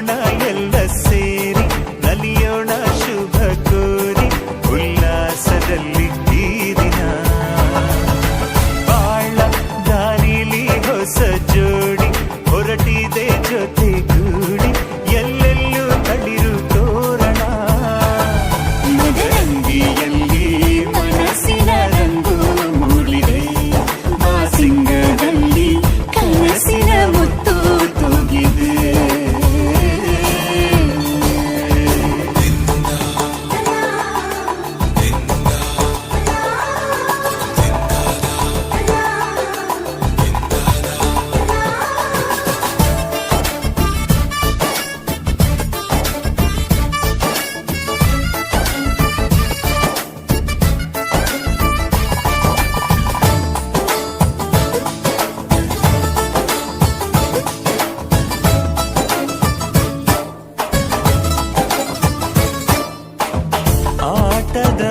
ಕುಣಿಯೋಣ ಎಲ್ಲ ಸೇರಿ ನಲಿಯೋಣ ಶುಭ ಕೋರಿ ಉಲ್ಲಾಸದಲ್ಲಿ ಈ ದಿನ ಬಾಳ ದಾರಿಲಿ ಹೊಸ ಜೋಡಿ ಹೊರಟಿದೆ ಜೊತೆಗೂಡಿ ಎಲ್ಲೆಲ್ಲೂ ತಳಿರು ತೋರಣ ಮದರಂಗಿಯಲ್ಲಿ ಮನಸ್ಸಿನ ರಂಗು ಮೂಡಿದೆ ಬಾಸಿಂಗದಲ್ಲಿ ಕನಸಿನ ಮುತ್ತು ತೂಗಿದೆ ಆಟದ